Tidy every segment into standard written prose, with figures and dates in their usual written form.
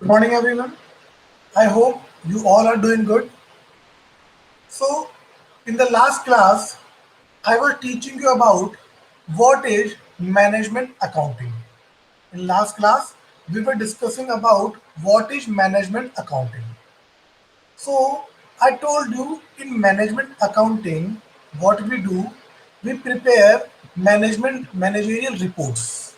Good morning, everyone. I hope you all are doing good. So, in the last class, I was teaching you about what is management accounting. In last class, we were discussing about what is management accounting. So, I told you in management accounting, what we do, we prepare managerial reports.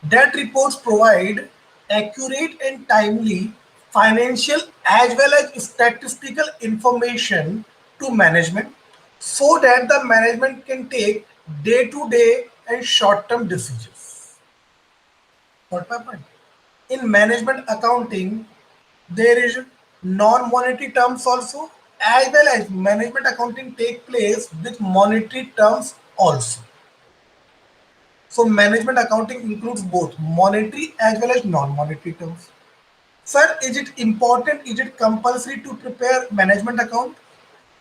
That reports provide accurate and timely financial as well as statistical information to management so that the management can take day to day and short term decisions. What my point? In management accounting, there is non-monetary terms also as well as management accounting take place with monetary terms also. So management accounting includes both monetary as well as non-monetary terms. Sir, is it important? Is it compulsory to prepare management account?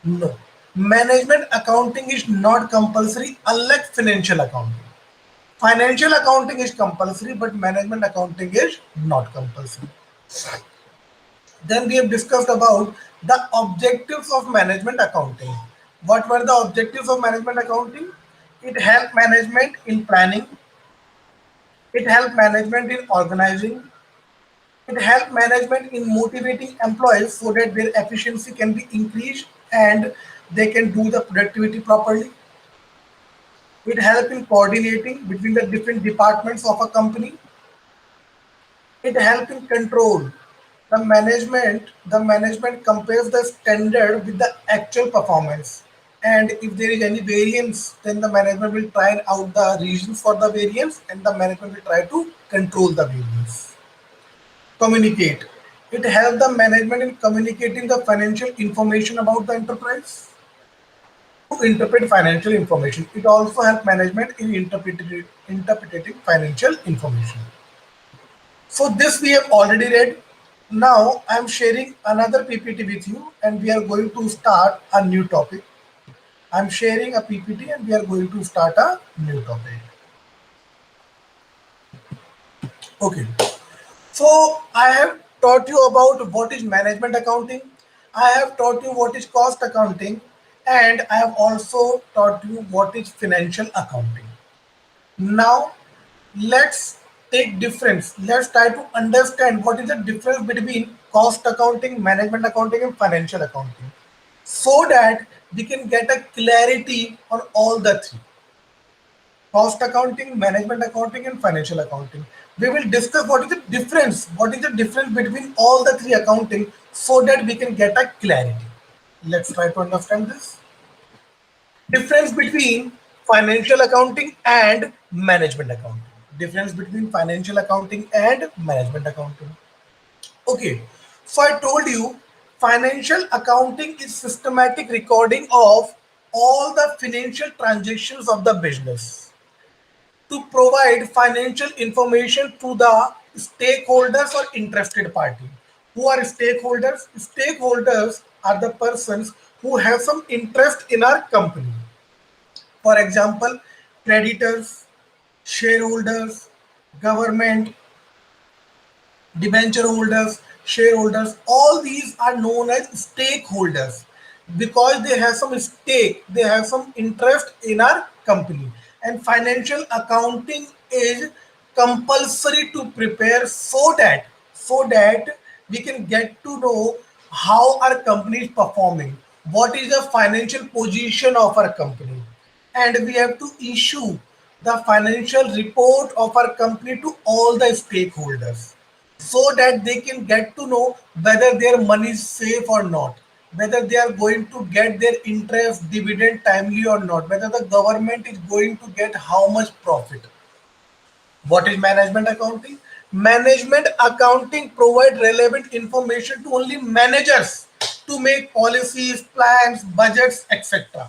No. Management accounting is not compulsory unlike financial accounting. Financial accounting is compulsory, but management accounting is not compulsory. Then we have discussed about the objectives of management accounting. What were the objectives of management accounting? It helped management in planning, it helped management in organizing, it helps management in motivating employees so that their efficiency can be increased and they can do the productivity properly. It helps in coordinating between the different departments of a company. It helps in control. The management compares the standard with the actual performance. And if there is any variance, then the management will try out the reasons for the variance and the management will try to control the variance. Communicate. It helps the management in communicating the financial information about the enterprise to interpret financial information. It also helps management in interpreting financial information. So this we have already read. Now I am sharing another PPT with you and we are going to start a new topic. I am sharing a PPT and we are going to start a new topic. Okay. So I have taught you about what is management accounting. I have taught you what is cost accounting, and I have also taught you what is financial accounting. Now let's take difference. Let's try to understand what is the difference between cost accounting, management accounting, and financial accounting, so that we can get a clarity on all the three: cost accounting, management accounting, and financial accounting. We will discuss what is the difference between all the three accounting so that we can get a clarity. Let's try to understand this. Difference between financial accounting and management accounting. Difference between financial accounting and management accounting. Okay, so I told you financial accounting is systematic recording of all the financial transactions of the business to provide financial information to the stakeholders or interested party. Who are stakeholders? Stakeholders are the persons who have some interest in our company. For example, creditors, shareholders, government, debenture holders, shareholders, all these are known as stakeholders because they have some stake, they have some interest in our company. And financial accounting is compulsory to prepare so that we can get to know how our company is performing, what is the financial position of our company, and we have to issue the financial report of our company to all the stakeholders so that they can get to know whether their money is safe or not, whether they are going to get their interest dividend timely or not, whether the government is going to get how much profit. What is management accounting? Management accounting provide relevant information to only managers to make policies, plans, budgets, etc.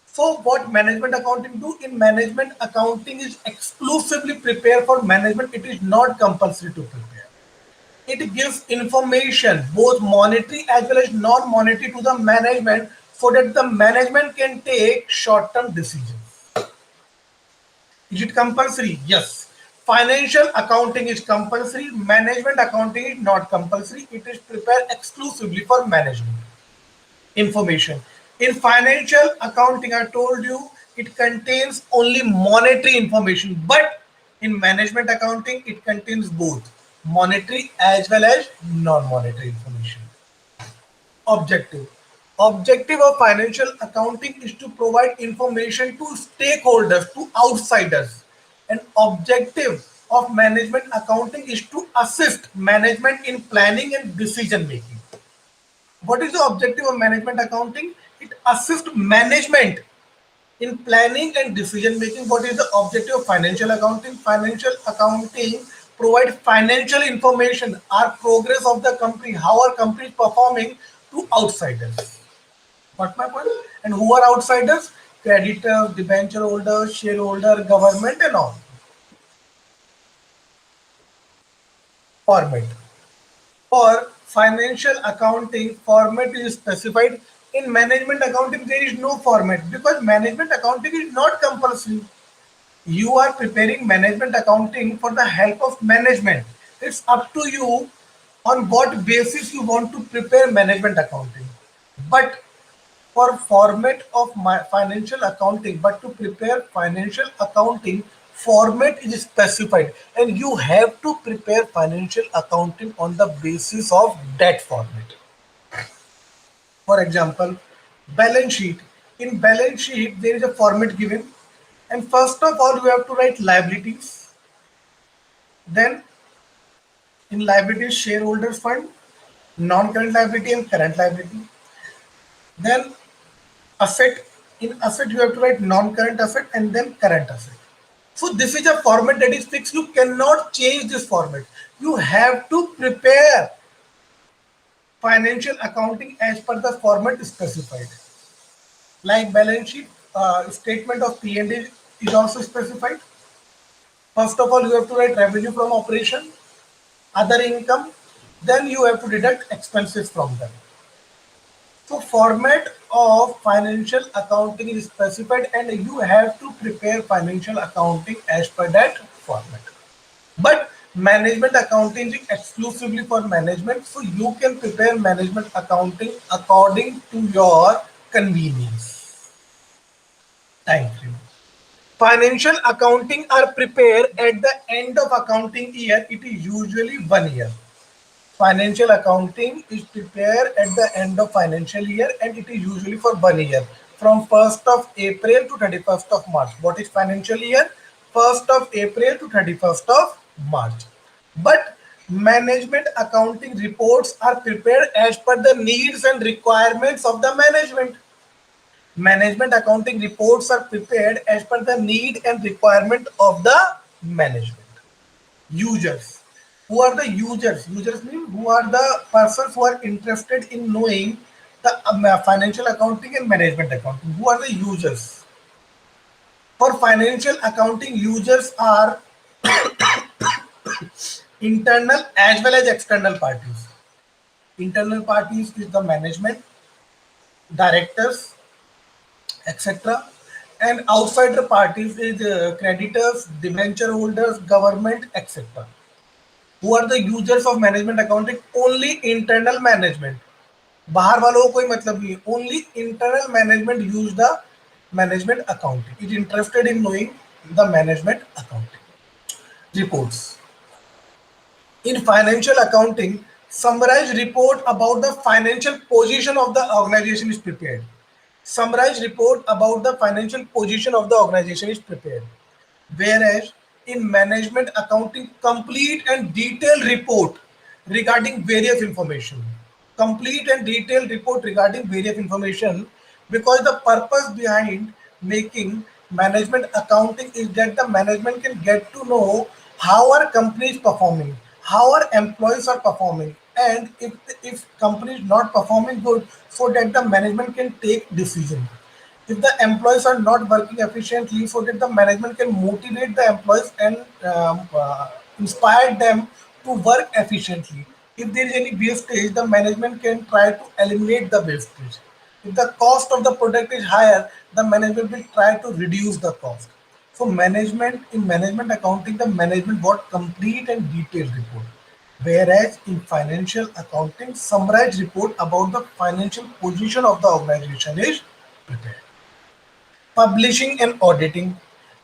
So what management accounting do? In management accounting is exclusively prepare for management. It is not compulsory to prepare. It gives information, both monetary as well as non-monetary, to the management so that the management can take short-term decisions. Is it compulsory? Yes. Financial accounting is compulsory, management accounting is not compulsory. It is prepared exclusively for management information. In financial accounting, I told you it contains only monetary information, but in management accounting, it contains both monetary as well as non-monetary information. Objective. Objective of financial accounting is to provide information to stakeholders, to outsiders. And objective of management accounting is to assist management in planning and decision making. What is the objective of management accounting? It assists management in planning and decision making. What is the objective of financial accounting? Financial accounting provide financial information, our progress of the company, how our company is performing to outsiders. What my point? And who are outsiders? Creditors, debenture holders, shareholder, government, and all. Format. For financial accounting, format is specified. In management accounting, there is no format because management accounting is not compulsory. You are preparing management accounting for the help of management. It's up to you on what basis you want to prepare management accounting. But for format of my financial accounting, but to prepare financial accounting, format is specified, and you have to prepare financial accounting on the basis of that format. For example, balance sheet. In balance sheet, there is a format given, and first of all, you have to write liabilities. Then, in liabilities, shareholders fund, non-current liability, and current liability. Then, asset. In asset, you have to write non-current asset and then current asset. So, this is a format that is fixed. You cannot change this format. You have to prepare financial accounting as per the format specified. Like balance sheet, statement of P&L is also specified. First of all, you have to write revenue from operation, other income, then you have to deduct expenses from them. So format of financial accounting is specified and you have to prepare financial accounting as per that format. But management accounting is exclusively for management, so you can prepare management accounting according to your convenience. Time frame. Financial accounting are prepared at the end of accounting year. It is usually 1 year. Financial accounting is prepared at the end of financial year and it is usually for 1 year. From 1st of April to 31st of March. What is financial year? 1st of April to 31st of March. But management accounting reports are prepared as per the needs and requirements of the management. Management accounting reports are prepared as per the need and requirement of the management. Users. Who are the users? Users mean who are the persons who are interested in knowing the financial accounting and management accounting. Who are the users? For financial accounting, users are internal as well as external parties. Internal parties is the management, directors, etc. And outsider parties is creditors, debenture holders, government, etc. Who are the users of management accounting? Only internal management. बाहर वालों को कोई मतलब नहीं है. Only internal management use the management accounting. It is interested in knowing the management accounting. Reports. In financial accounting, summarized report about the financial position of the organization is prepared. Summarized report about the financial position of the organization is prepared. Whereas in management accounting, complete and detailed report regarding various information. Complete and detailed report regarding various information, because the purpose behind making management accounting is that the management can get to know how our company is performing, how our employees are performing, and if company is not performing good, so that the management can take decision. If the employees are not working efficiently, so that the management can motivate the employees and inspire them to work efficiently. If there is any wastage, the management can try to eliminate the wastage. If the cost of the product is higher, the management will try to reduce the cost. So management accounting, the management got complete and detailed report. Whereas in financial accounting, summarized report about the financial position of the organization is prepared. Publishing and auditing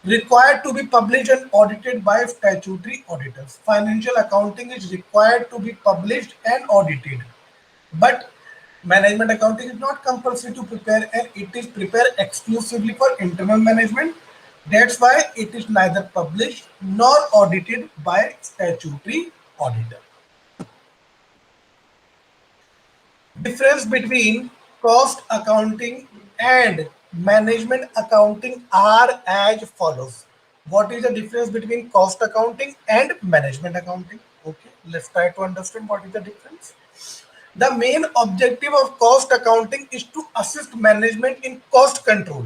required to be published and audited by statutory auditors. Financial accounting is required to be published and audited, but management accounting is not compulsory to prepare, and it is prepared exclusively for internal management. That's why it is neither published nor audited by statutory auditor. Difference between cost accounting and management accounting are as follows. What is the difference between cost accounting and management accounting? Okay, let's try to understand what is the difference. The main objective of cost accounting is to assist management in cost control.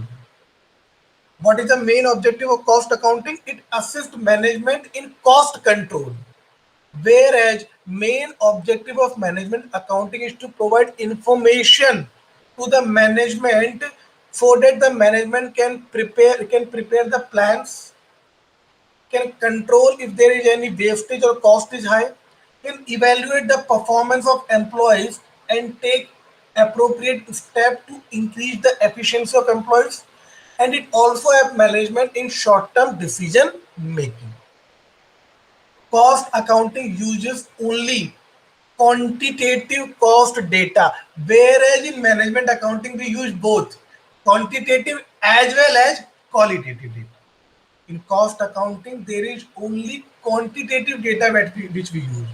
What is the main objective of cost accounting? It assists management in cost control. Whereas main objective of management accounting is to provide information to the management so that the management can prepare the plans, can control if there is any wastage or cost is high, can evaluate the performance of employees and take appropriate step to increase the efficiency of employees, and it also helps management in short-term decision making. Cost accounting uses only quantitative cost data, whereas in management accounting we use both quantitative as well as qualitative data. In cost accounting, there is only quantitative data which we use,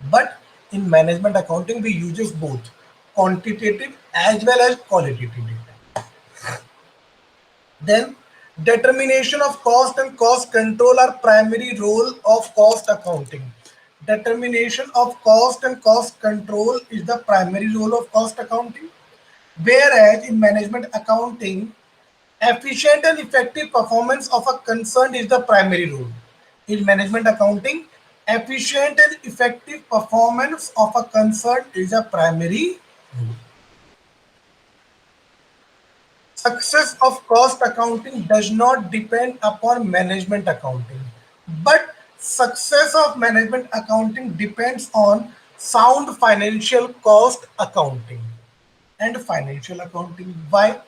but in management accounting, we uses both quantitative as well as qualitative data. Then, determination of cost and cost control are primary role of cost accounting. Determination of cost and cost control is the primary role of cost accounting, whereas in management accounting, efficient and effective performance of a concern is the primary role. In management accounting, efficient and effective performance of a concern is a primary role. Success of cost accounting does not depend upon management accounting, but success of management accounting depends on sound financial cost accounting and financial accounting. Why?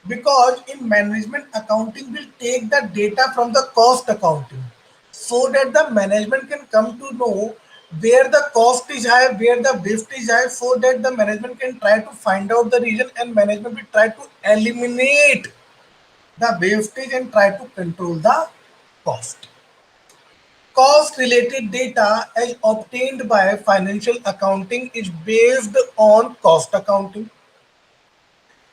Because in management accounting, we'll take the data from the cost accounting so that the management can come to know where the cost is high, where the waste is high, so that the management can try to find out the reason and management will try to eliminate the wastage and try to control the cost. Cost related data as obtained by financial accounting is based on cost accounting.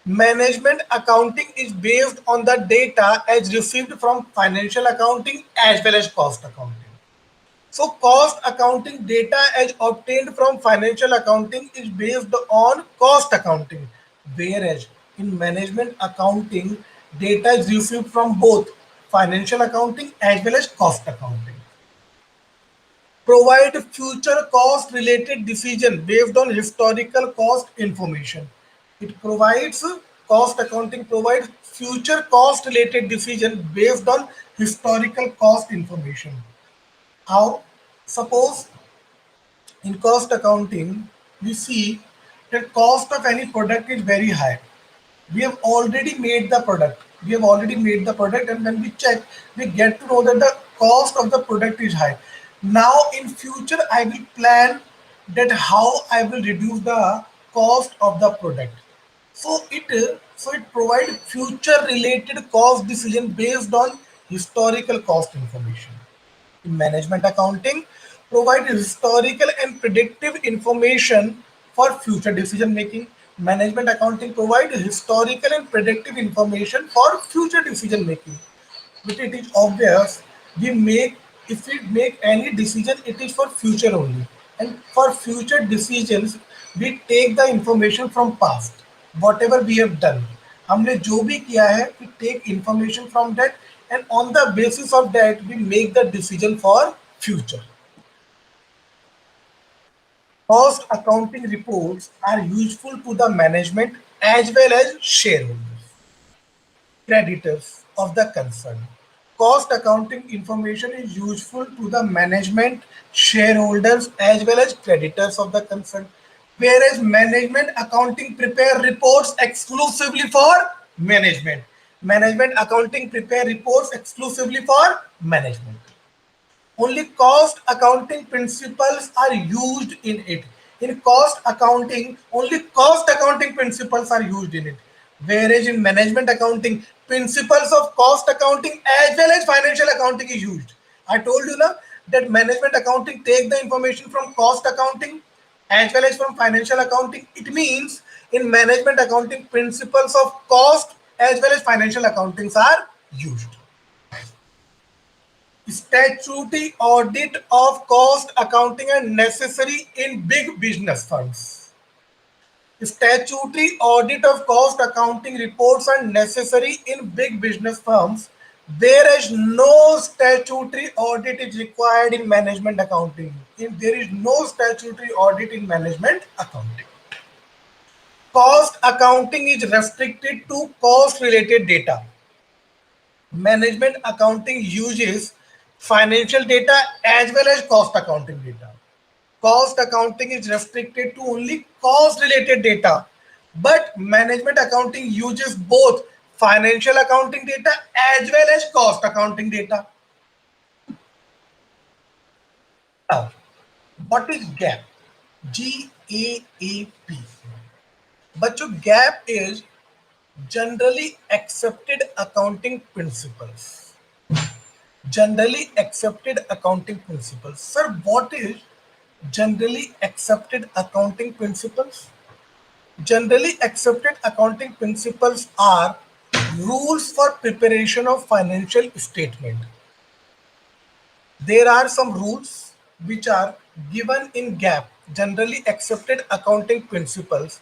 Management accounting is based on the data as received from financial accounting as well as cost accounting. So, cost accounting data as obtained from financial accounting is based on cost accounting, whereas in management accounting, data is received from both financial accounting as well as cost accounting. Provide future cost related decision based on historical cost information. It provides cost accounting provides future cost related decision based on historical cost information. How? Suppose in cost accounting, we see that cost of any product is very high. We have already made the product. We have already made the product, and when we check, we get to know that the cost of the product is high. Now, in future, I will plan that how I will reduce the cost of the product. So it provides future related cost decision based on historical cost information. In management accounting, provide historical and predictive information for future decision making. Management accounting provide historical and predictive information for future decision making. But it is obvious we make if we make any decision, it is for future only. And for future decisions, we take the information from past. Whatever we have done, हमने जो भी किया है, we take information from that, and on the basis of that, we make the decision for future. Cost accounting reports are useful to the management as well as shareholders, creditors of the concern. Cost accounting information is useful to the management, shareholders, as well as creditors of the concern. Whereas management accounting prepare reports exclusively for management. Management accounting prepare reports exclusively for management. Only cost accounting principles are used in it. In cost accounting, only cost accounting principles are used in it. Whereas in management accounting, principles of cost accounting as well as financial accounting is used. I told you now that management accounting take the information from cost accounting as well as from financial accounting. It means in management accounting, principles of cost as well as financial accountings are used. Statutory audit of cost accounting are necessary in big business firms. Statutory audit of cost accounting reports are necessary in big business firms, whereas no statutory audit is required in management accounting. There is no statutory audit in management accounting. Cost accounting is restricted to cost related data. Management accounting uses financial data as well as cost accounting data. Cost accounting is restricted to only cost related data, but management accounting uses both financial accounting data as well as cost accounting data. Now, what is GAAP? GAAP. बच्चों, GAAP is generally accepted accounting principles. Generally accepted accounting principles. Sir, what is generally accepted accounting principles? Generally accepted accounting principles are rules for preparation of financial statement. There are some rules which are given in GAAP, generally accepted accounting principles,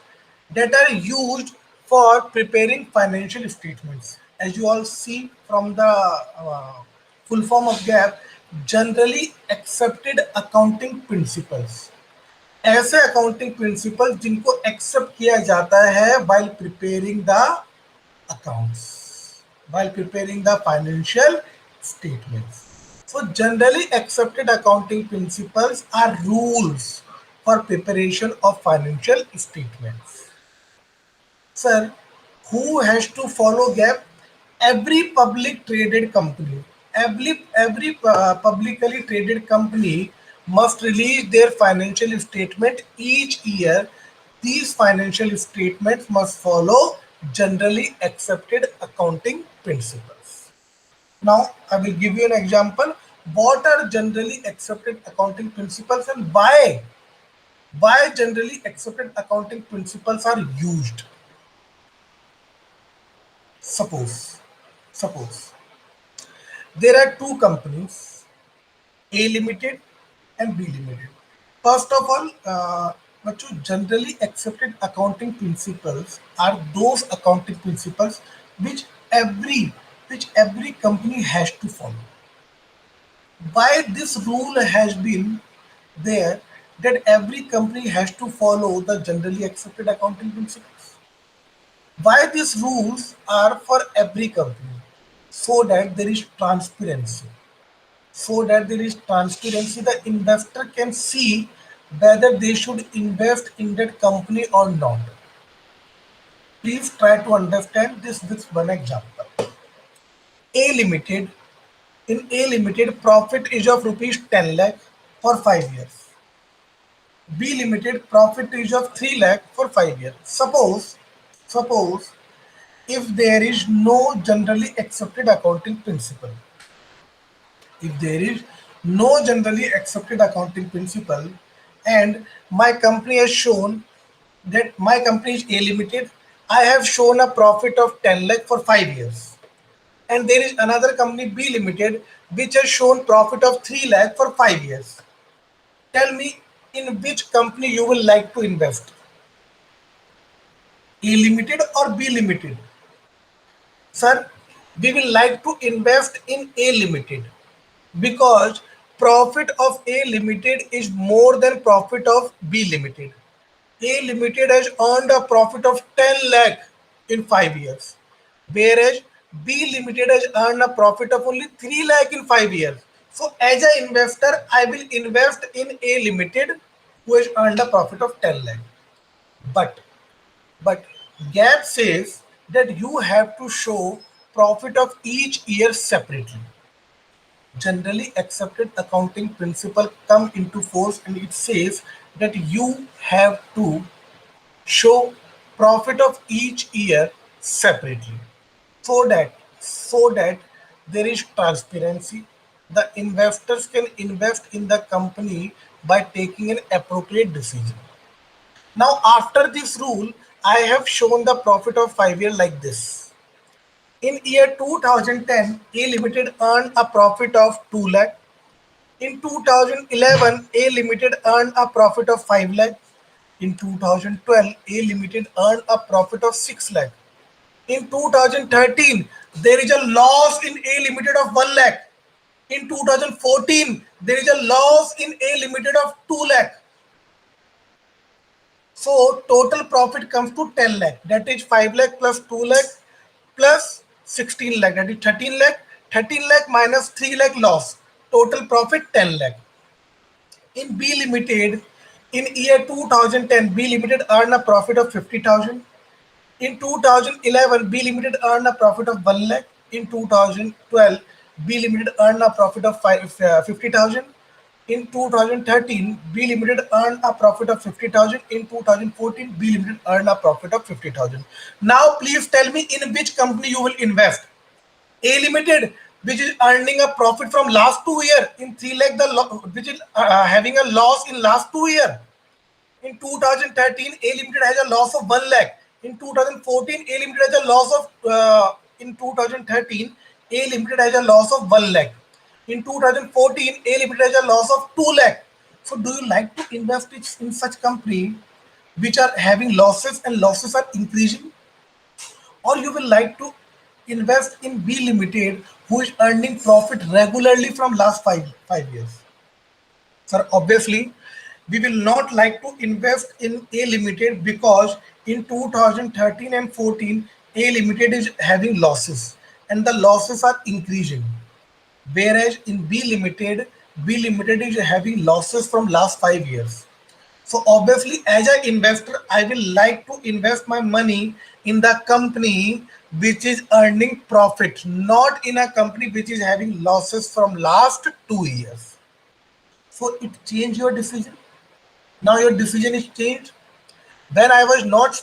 that are used for preparing financial statements. As you all see from the full form of GAAP, generally accepted accounting principles. ऐसे accounting principle जिनको accept किया जाता है while preparing the accounts, while preparing the financial statements. So generally accepted accounting principles are rules for preparation of financial statements. Sir, who has to follow GAAP? Every public traded company. Every publicly traded company must release their financial statement each year. These financial statements must follow generally accepted accounting principles. Now, I will give you an example. What are generally accepted accounting principles and why? Why generally accepted accounting principles are used? Suppose there are two companies, A Limited and B Limited. First of all, बच्चों, generally accepted accounting principles are those accounting principles which every company has to follow. Why this rule has been there that every company has to follow the generally accepted accounting principles? Why these rules are for every company? So that there is transparency. So that there is transparency, the investor can see whether they should invest in that company or not. Please try to understand this with one example. A Limited, in A Limited, profit is of rupees 10 lakh for 5 years. B Limited, profit is of 3 lakh for 5 years. Suppose if there is no generally accepted accounting principle, if there is no generally accepted accounting principle, and my company has shown that my company is A Limited, I have shown a profit of 10 lakh for 5 years. And there is another company B Limited which has shown profit of 3 lakh for 5 years. Tell me in which company you will like to invest, A Limited or B Limited? Sir, we will like to invest in A Limited because profit of A Limited is more than profit of B Limited. A Limited has earned a profit of 10 lakh in 5 years, whereas B Limited has earned a profit of only 3 lakh in 5 years. So as an investor, I will invest in A Limited who has earned a profit of 10 lakh. But but GAAP says that you have to show profit of each year separately. Generally accepted accounting principle come into force and it says that you have to show profit of each year separately so that there is transparency. The investors can invest in the company by taking an appropriate decision. Now after this rule, I have shown the profit of 5 year like this. In year 2010, A Limited earned a profit of 2 lakh. In 2011, A Limited earned a profit of 5 lakh. In 2012, A Limited earned a profit of 6 lakh. In 2013, there is a loss in A Limited of 1 lakh. In 2014, there is a loss in A Limited of 2 lakh. So total profit comes to 10 lakh. That is 5 lakh plus 2 lakh plus 16 lakh. That is 13 lakh. 13 lakh minus 3 lakh loss. Total profit 10 lakh. In B Limited, in year 2010, B Limited earned a profit of 50,000. In 2011, B Limited earned a profit of 1 lakh. In 2012, B Limited earned a profit of 50,000. In 2013, B Limited earned a profit of 50,000. In 2014, B Limited earned a profit of 50,000. Now, please tell me in which company you will invest. A Limited, which is earning a profit from last 2 years in 3 lakh, which is having a loss in last 2 years. In 2013, A Limited has a loss of 1 lakh. In 2014, A Limited has a loss of, in 2013, A Limited has a loss of 1 lakh. In 2014, A Limited has a loss of 2 lakh. So do you like to invest in such company which are having losses and losses are increasing? Or you will like to invest in B Limited who is earning profit regularly from last five years? Sir, obviously, we will not like to invest in A Limited because in 2013 and 14, A Limited is having losses and the losses are increasing. Whereas in B Limited is having losses from last 5 years. So obviously, as an investor, I will like to invest my money in the company which is earning profit, not in a company which is having losses from last 2 years. So it changed your decision. Now your decision is changed. When I was not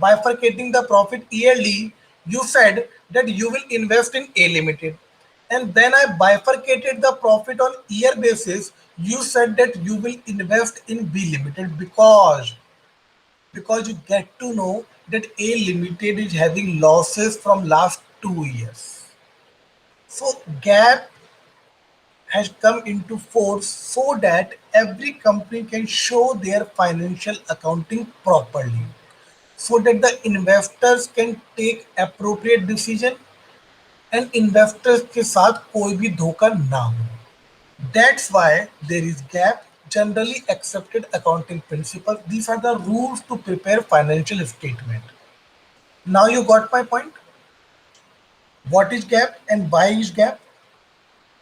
bifurcating the profit yearly, you said that you will invest in A Limited. And then I bifurcated the profit on year basis. You said that you will invest in B Limited because you get to know that A Limited is having losses from last 2 years. So gap has come into force so that every company can show their financial accounting properly so that the investors can take appropriate decision and investors के साथ कोई भी धोखा ना हो. That's why there is gap, generally accepted accounting principles. These are the rules to prepare financial statement. Now you got my point. What is gap and why is gap?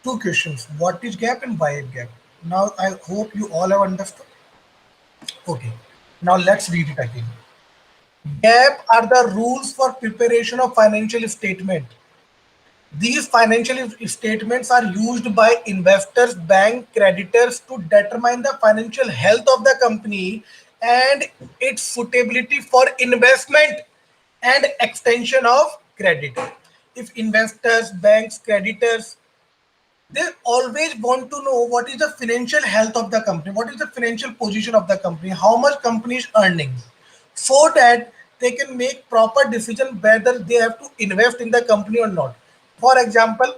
Two questions. What is gap and why is gap? Now I hope you all have understood. Okay. Now let's read it again. GAAP are the rules for preparation of financial statement. These financial statements are used by investors, bank creditors to determine the financial health of the company and its suitability for investment and extension of credit. If investors, banks, creditors, they always want to know what is the financial health of the company, what is the financial position of the company, how much company is earning, so that they can make proper decision whether they have to invest in the company or not. For example,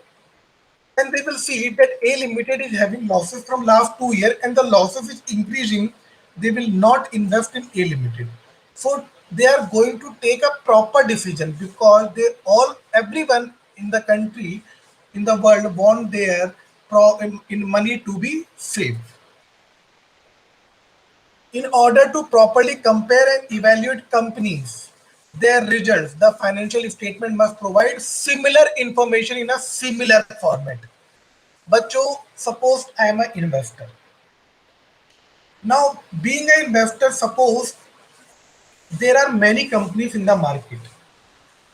and they will see that A Limited is having losses from last 2 years and the losses is increasing, they will not invest in A Limited. So they are going to take a proper decision because they all everyone in the country in the world want their in money to be safe. In order to properly compare and evaluate companies, their results, the financial statement must provide similar information in a similar format. बच्चों, suppose I am an investor. Now, being an investor, suppose there are many companies in the market.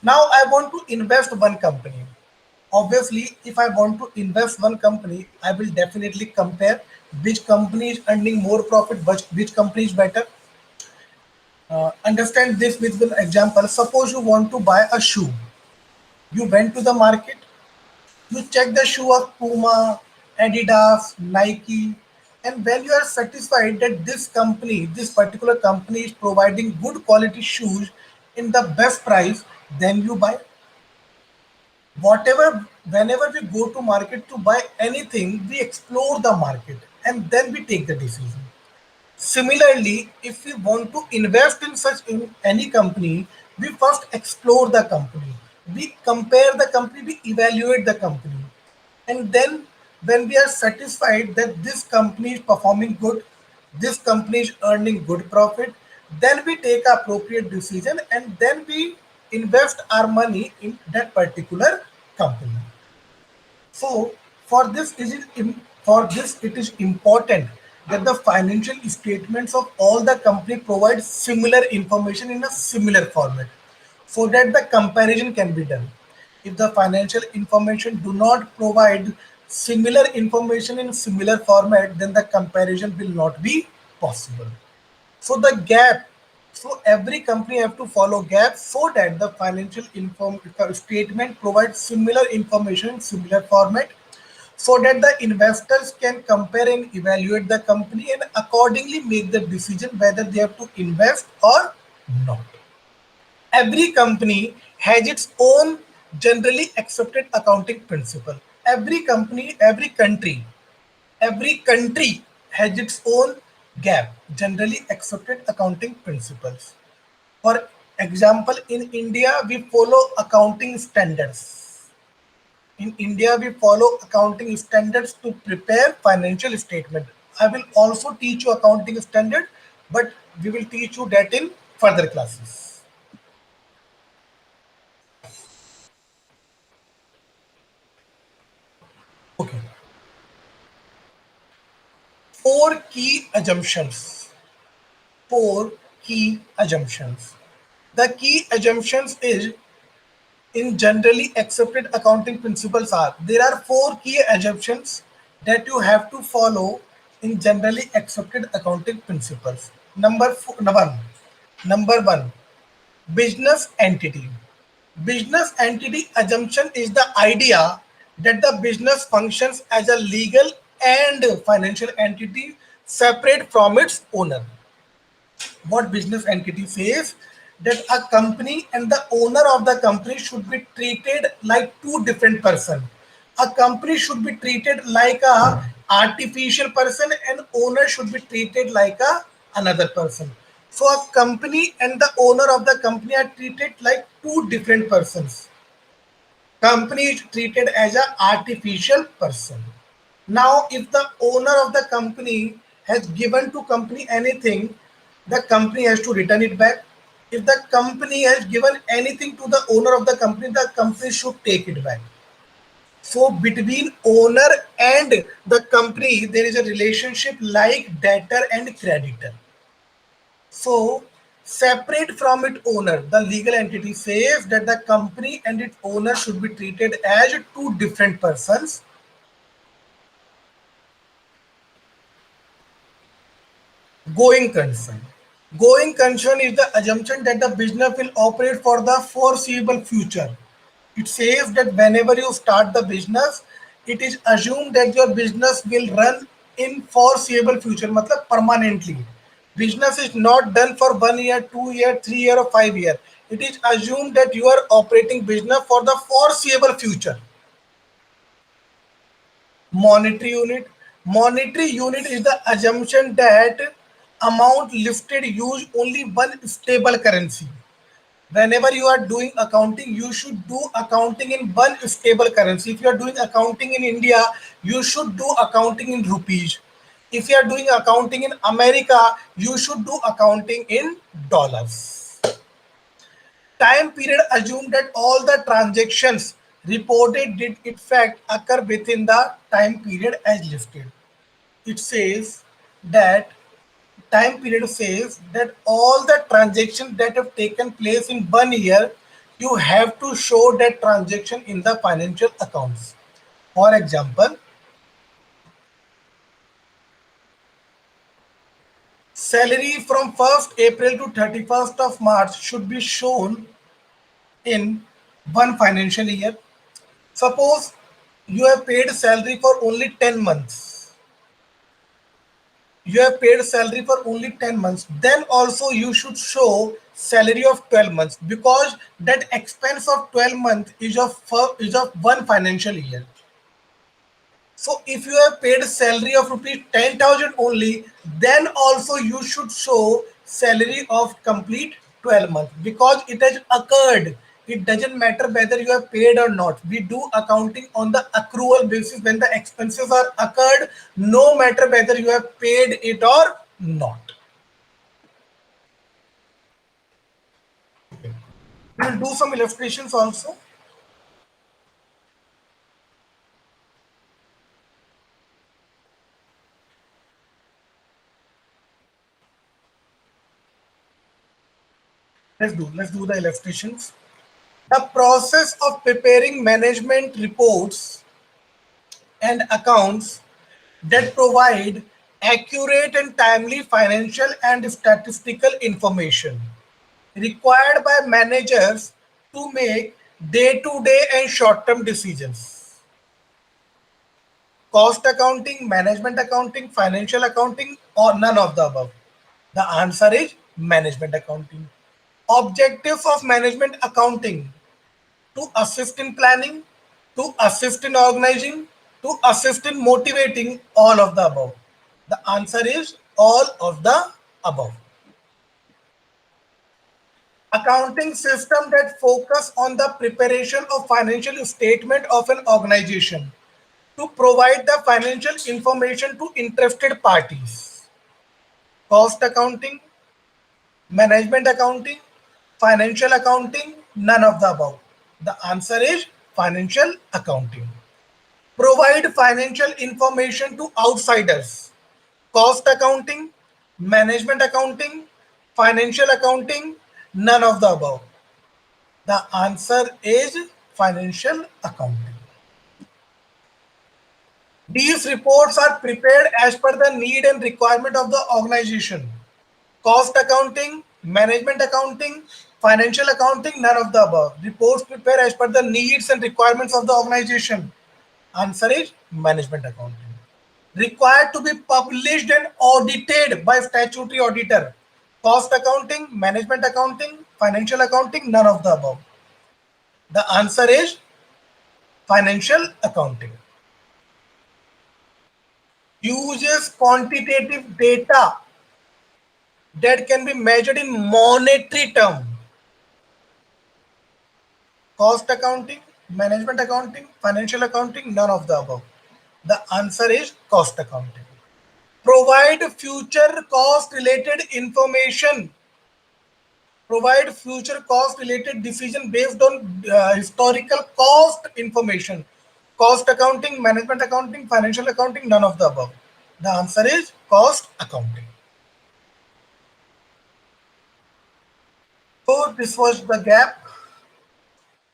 Now, I want to invest one company. Obviously, if I want to invest one company, I will definitely compare which company is earning more profit, which company is better. Understand this with an example. Suppose you want to buy a shoe. You went to the market, you check the shoe of Puma, Adidas, Nike, and when you are satisfied that this particular company is providing good quality shoes in the best price, then you buy. Whenever we go to market to buy anything, we explore the market and then we take the decision. Similarly, if we want to invest in any company, we first explore the company. We compare the company, we evaluate the company. And then when we are satisfied that this company is performing good, this company is earning good profit, then we take appropriate decision and then we invest our money in that particular company. So for this it is important that the financial statements of all the company provide similar information in a similar format so that the comparison can be done. If the financial information do not provide similar information in similar format, then the comparison will not be possible. So the gap, so every company have to follow gap so that the financial statement provides similar information in similar format so that the investors can compare and evaluate the company and accordingly make the decision whether they have to invest or not. Every company has its own generally accepted accounting principle. Every country has its own gap, generally accepted accounting principles. For example, in India, we follow accounting standards. In India, we follow accounting standards to prepare financial statement. I will also teach you accounting standard, but we will teach you that in further classes. Okay. Four key assumptions. Four key assumptions. The key assumptions is in generally accepted accounting principles are there are four key assumptions that you have to follow in generally accepted accounting principles. Number one, business entity. Business entity assumption is the idea that the business functions as a legal and financial entity separate from its owner. What business entity says that a company and the owner of the company should be treated like two different person. A company should be treated like a artificial person and owner should be treated like a another person. So a company and the owner of the company are treated like two different persons. Company is treated as an artificial person. Now, if the owner of the company has given to company anything, the company has to return it back. If the company has given anything to the owner of the company should take it back. So between owner and the company, there is a relationship like debtor and creditor. So separate from its owner, the legal entity says that the company and its owner should be treated as two different persons. Going concern. Going concern is the assumption that the business will operate for the foreseeable future. It says that whenever you start the business, it is assumed that your business will run in foreseeable future, matlab permanently. Business is not done for 1 year, 2 year, 3 year, or 5 year. It is assumed that you are operating business for the foreseeable future. Monetary unit. Monetary unit is the assumption that amount lifted use only one stable currency. Whenever you are doing accounting, you should do accounting in one stable currency. If you are doing accounting in India, you should do accounting in rupees. If you are doing accounting in America, you should do accounting in dollars. Time period assume that all the transactions reported did in fact occur within the time period as listed. It says that time period says that all the transactions that have taken place in 1 year, you have to show that transaction in the financial accounts. For example, salary from 1st April to 31st of March should be shown in one financial year. Suppose you have paid salary for only 10 months. You have paid salary for only 10 months. Then also you should show salary of 12 months, because that expense of 12 months is of one financial year. So if you have paid salary of rupees 10,000 only, then also you should show salary of complete 12 months, because it has occurred. It doesn't matter whether you have paid or not. We do accounting on the accrual basis when the expenses are occurred, no matter whether you have paid it or not. We will do some illustrations also. Let's do the illustrations. The process of preparing management reports and accounts that provide accurate and timely financial and statistical information required by managers to make day to day and short term decisions. Cost accounting, management accounting, financial accounting, or none of the above? The answer is management accounting. Objectives of management accounting: to assist in planning, to assist in organizing, to assist in motivating, all of the above. The answer is all of the above. Accounting system that focus on the preparation of financial statement of an organization to provide the financial information to interested parties. Cost accounting, management accounting, financial accounting, none of the above. The answer is financial accounting. Provide financial information to outsiders. Cost accounting, management accounting, financial accounting, none of the above. The answer is financial accounting. These reports are prepared as per the need and requirement of the organization. Cost accounting, management accounting, financial accounting, none of the above. Reports prepared as per the needs and requirements of the organization. Answer is management accounting. Required to be published and audited by statutory auditor. Cost accounting, management accounting, financial accounting, none of the above. The answer is financial accounting. Uses quantitative data that can be measured in monetary term. Cost accounting, management accounting, financial accounting, none of the above. The answer is cost accounting. Provide future cost related information. Provide future cost related decision based on historical cost information. Cost accounting, management accounting, financial accounting, none of the above. The answer is cost accounting. So this was the gap.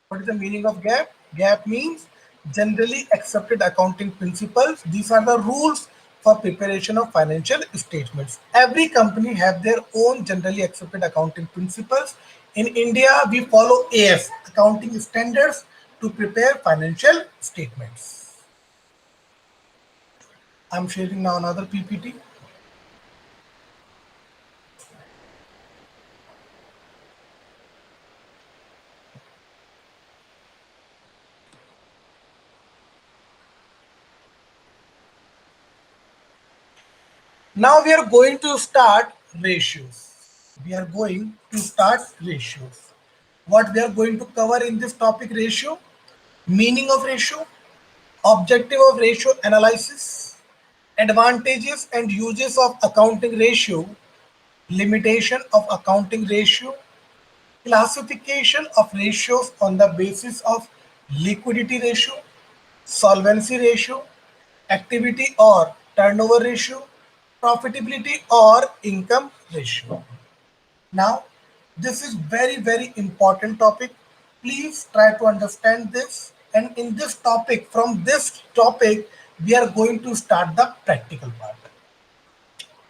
What is the meaning of gap? Gap means generally accepted accounting principles. These are the rules for preparation of financial statements. Every company have their own generally accepted accounting principles. In India, we follow AS, accounting standards, to prepare financial statements. I'm sharing now another PPT. Now we are going to start ratios. We are going to start ratios. What we are going to cover in this topic: ratio, meaning of ratio, objective of ratio analysis, advantages and uses of accounting ratio, limitation of accounting ratio, classification of ratios on the basis of liquidity ratio, solvency ratio, activity or turnover ratio, profitability or income ratio. Now, this is very important topic. Please try to understand this. And in this topic, from this topic, we are going to start the practical part.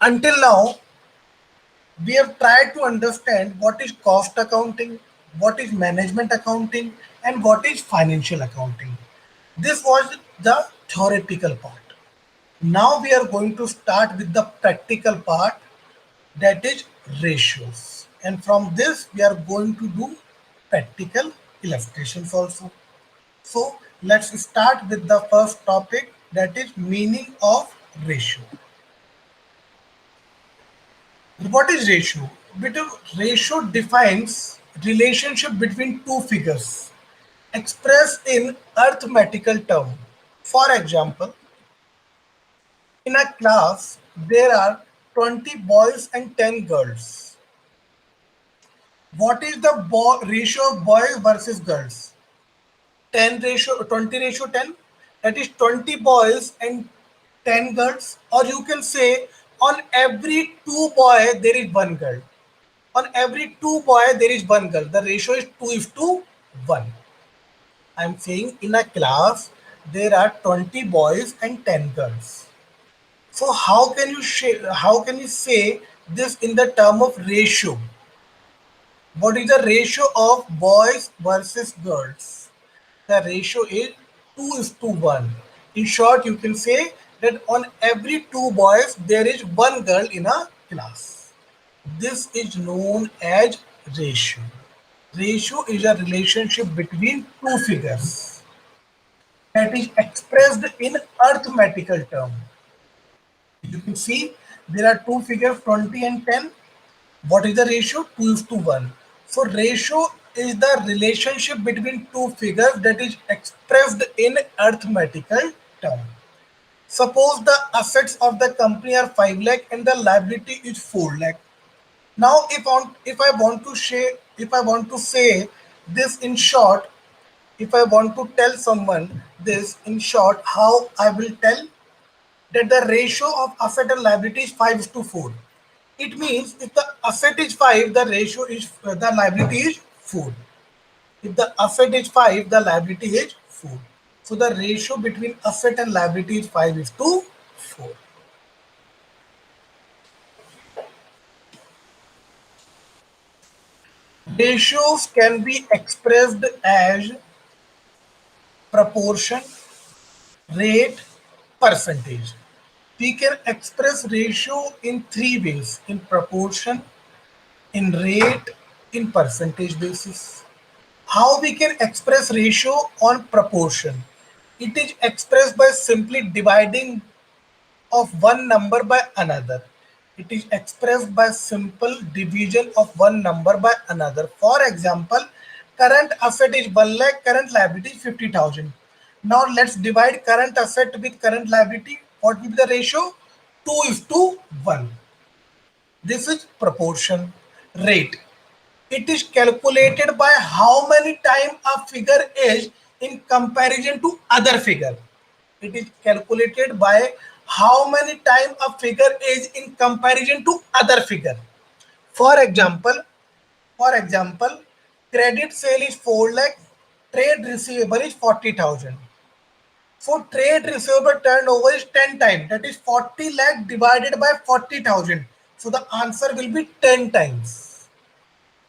Until now, we have tried to understand what is cost accounting, what is management accounting, and what is financial accounting. This was the theoretical part. Now we are going to start with the practical part, that is ratios. And from this we are going to do practical illustrations also. So let's start with the first topic, that is meaning of ratio. What is ratio? Because ratio defines relationship between two figures expressed in arithmetical term. For example, in a class there are 20 boys and 10 girls. What is the ratio of boys versus girls? 10 ratio 20 ratio 10, that is 20 boys and 10 girls. Or you can say on every two boy there is one girl. On every two boy there is one girl. The ratio is 2 is to 1. I'm saying in a class there are 20 boys and 10 girls. So how can you say this in the term of ratio? What is the ratio of boys versus girls? The ratio is 2 is to 1. In short, you can say that on every two boys there is one girl in a class. This is known as ratio. Ratio is a relationship between two figures that is expressed in arithmetical term. You can see there are two figures 20 and 10. What is the ratio? 2 is to 1. So ratio is the relationship between two figures that is expressed in arithmetical term. Suppose the assets of the company are 5 lakh and the liability is 4 lakh. Now if I want to say this in short, if I want to tell someone this in short, how I will tell that the ratio of asset and liability is 5 is to 4. It means if the asset is 5, the ratio is the liability is 4. If the asset is 5, the liability is 4. So the ratio between asset and liability is 5 is to 4. Ratios can be expressed as proportion, rate, percentage. We can express ratio in three ways: in proportion, in rate, in percentage basis. How we can express ratio on proportion? It is expressed by simply dividing of one number by another. It is expressed by simple division of one number by another. For example, current asset is 1 lakh, current liability is 50,000. Now let's divide current asset with current liability. What will be the ratio? 2 is to 1. This is proportion. Rate. It is calculated by how many time a figure is in comparison to other figure. It is calculated by how many time a figure is in comparison to other figure. For example, for example, credit sale is 4 lakh, trade receivable is 40,000. So trade receivable turnover is 10 times. That is 40 lakh divided by 40,000. So the answer will be 10 times.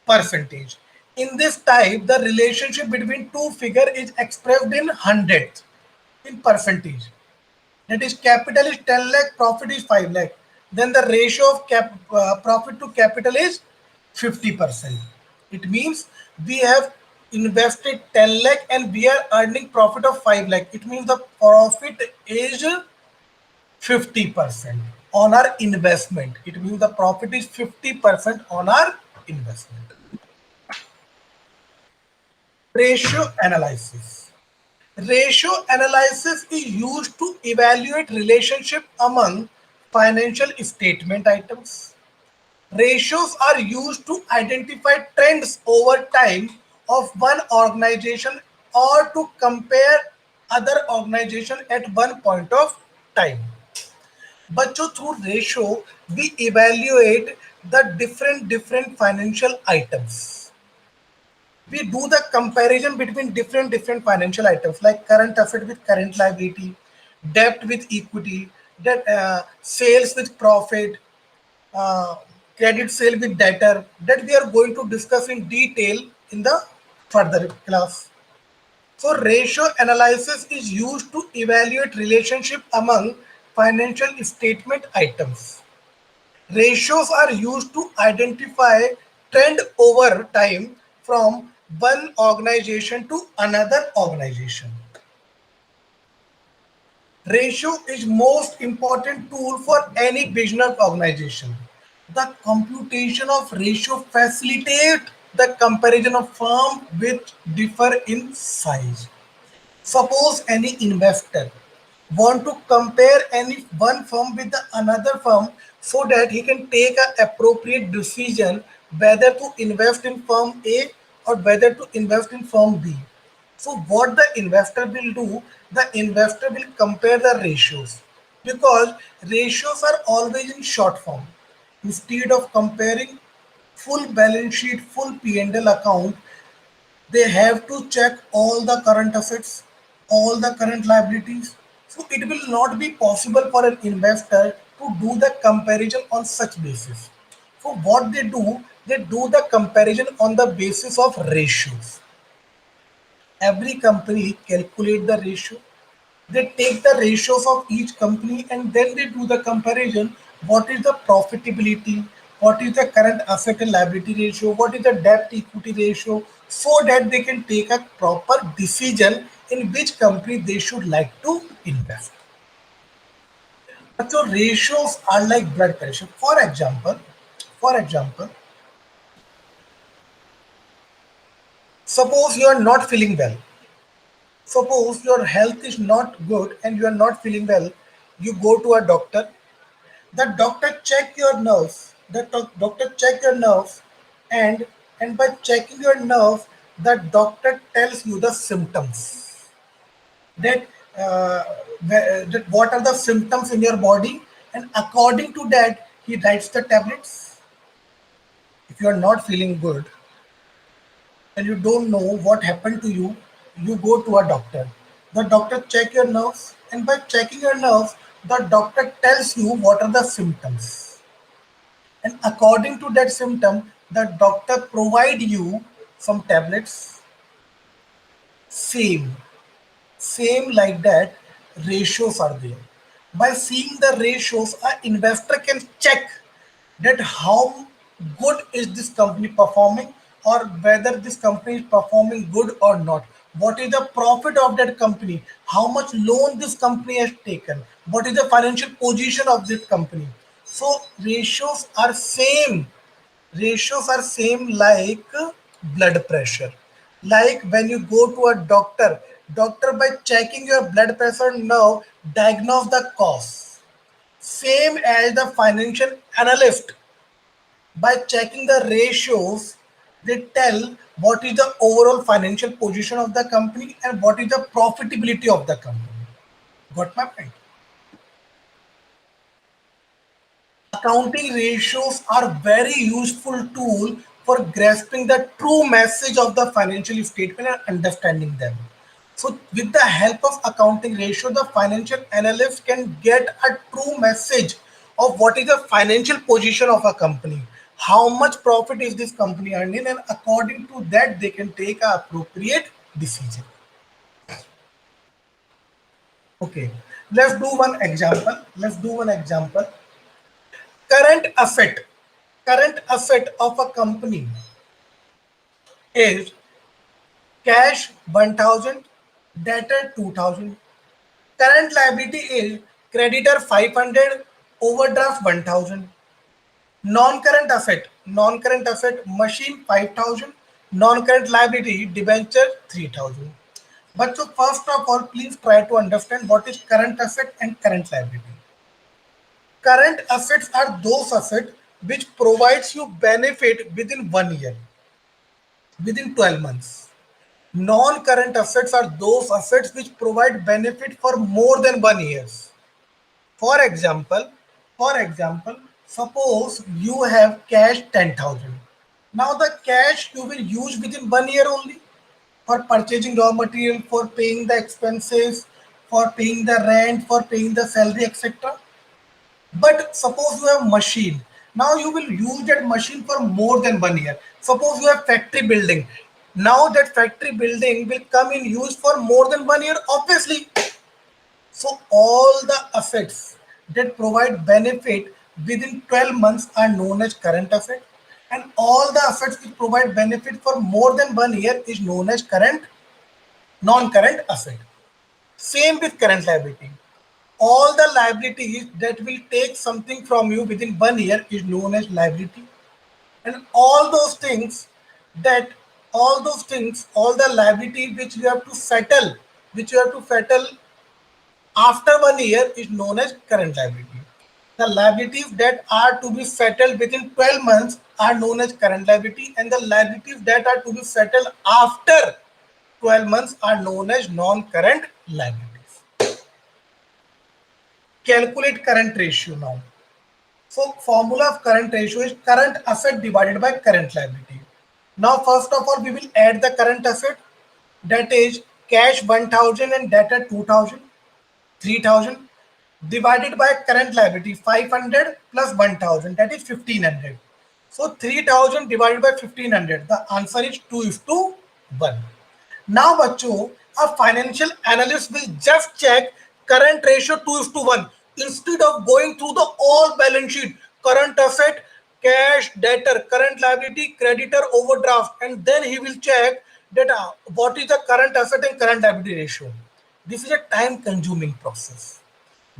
Percentage. In this type, the relationship between two figure is expressed in hundredth, in percentage. That is capital is 10 lakh, profit is 5 lakh. Then the ratio of profit to capital is 50%. It means we have invested 10 lakh and we are earning profit of 5 lakh. It means the profit is 50% on our investment. It means the profit is 50% on our investment. Ratio analysis. Ratio analysis is used to evaluate relationship among financial statement items. Ratios are used to identify trends over time of one organization or to compare other organization at one point of time. बच्चों through ratio we evaluate the different financial items. We do the comparison between different financial items like current asset with current liability, debt with equity, debt, sales with profit, uh, credit sale with debtor, that we are going to discuss in detail in the further class. So ratio analysis is used to evaluate relationship among financial statement items. Ratios are used to identify trend over time from one organization to another organization. Ratio is most important tool for any business organization. The computation of ratio facilitate the comparison of firms which differ in size. Suppose any investor want to compare any one firm with the another firm so that he can take an appropriate decision whether to invest in firm A or whether to invest in firm B. So what the investor will do, the investor will compare the ratios because ratios are always in short form. Instead of comparing full balance sheet, full P&L account, they have to check all the current assets, all the current liabilities. So it will not be possible for an investor to do the comparison on such basis. So what they do the comparison on the basis of ratios. Every company calculate the ratio. They take the ratios of each company and then they do the comparison. What is the profitability? What is the current asset and liability ratio? What is the debt equity ratio? So that they can take a proper decision in which company they should like to invest. So ratios are like blood pressure. For example, suppose you are not feeling well. Suppose your health is not good and you are not feeling well, you go to a doctor. The doctor check your nerves. Doctor check your nerves, and by checking your nerves, the doctor tells you the symptoms. That that what are the symptoms in your body, and according to that, he writes the tablets. If you are not feeling good, and you don't know what happened to you, you go to a doctor. The doctor check your nerves, and by checking your nerves, the doctor tells you what are the symptoms. And according to that symptom, the doctor provide you some tablets. Same, same like that, ratios are there. By seeing the ratios, an investor can check that how good is this company performing or whether this company is performing good or not. What is the profit of that company? How much loan this company has taken? What is the financial position of this company? So ratios are same like blood pressure. Like when you go to a doctor by checking your blood pressure now diagnose the cause. Same as the financial analyst, by checking the ratios, they tell what is the overall financial position of the company and what is the profitability of the company. Got my point? Accounting ratios are very useful tool for grasping the true message of the financial statement and understanding them. So with the help of accounting ratio, the financial analyst can get a true message of what is the financial position of a company, how much profit is this company earning, and according to that they can take a appropriate decision. Okay, let's do one example. Current asset of a company is cash 1000, debtor 2000. Current liability is creditor 500, overdraft 1000. Non-current asset machine 5000, non-current liability debenture 3000. But so first of all, please try to understand what is current asset and current liability. Current assets are those assets which provides you benefit within 1 year, within 12 months. Non-current assets are those assets which provide benefit for more than 1 year. For example, for example, suppose you have cash 10,000. Now the cash you will use within 1 year only for purchasing raw material, for paying the expenses, for paying the rent, for paying the salary, etc. But suppose you have machine. Now you will use that machine for more than 1 year. Suppose you have factory building. Now that factory building will come in use for more than 1 year, obviously. So all the assets that provide benefit within 12 months are known as current asset, and all the assets which provide benefit for more than 1 year is known as current non-current asset. Same with current liability. All the liabilities that will take something from you within 1 year is known as liability, and that all the liability which you have to settle, which you have to settle after 1 year is known as current liability. The liabilities that are to be settled within 12 months are known as current liability, and the liabilities that are to be settled after 12 months are known as non-current liabilities. Calculate current ratio now. So formula of current ratio is current asset divided by current liability. Now first of all we will add the current asset, that is cash 1000 and debtor 2000. 3000 divided by current liability 500 plus 1000, that is 1500. So 3000 divided by 1500, the answer is 2 is to 1. Now बच्चों, a financial analyst will just check current ratio 2 is to 1 instead of going through the all balance sheet, current asset, cash, debtor, current liability, creditor, overdraft, and then he will check that what is the current asset and current liability ratio. This is a time consuming process.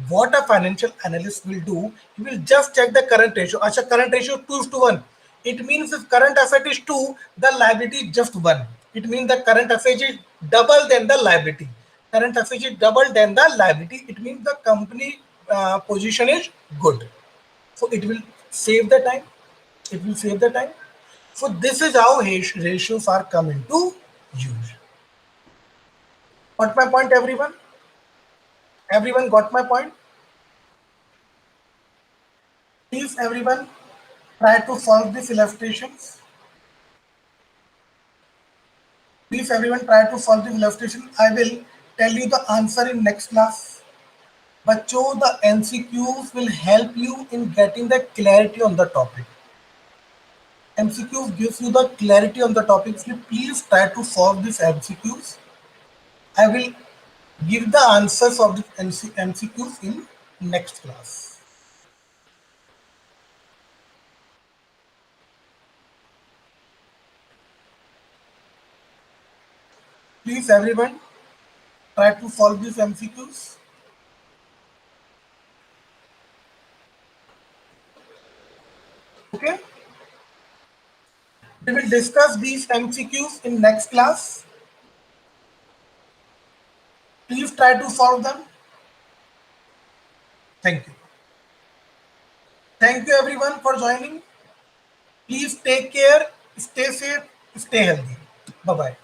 What a financial analyst will do, he will just check the current ratio. Acha, current ratio 2 is to 1. It means if current asset is 2, the liability is just 1. It means the current asset is double than the liability. Current asset is double than the liability. It means the company position is good. So it will save the time. It will save the time. So this is how ratios are come into use. Got my point, everyone? Everyone got my point? Please, everyone, try to solve these illustrations. Please, everyone, try to solve this illustration. I will tell you the answer in next class. Bachcho, the MCQs will help you in getting the clarity on the topic. MCQs gives you the clarity on the topic. So please try to solve these MCQs. I will give the answers of the MCQs in next class. Please, everyone, try to solve these MCQs. Okay? We will discuss these MCQs in next class. Please try to solve them. Thank you. Thank you everyone for joining. Please take care, stay safe, stay healthy. Bye-bye.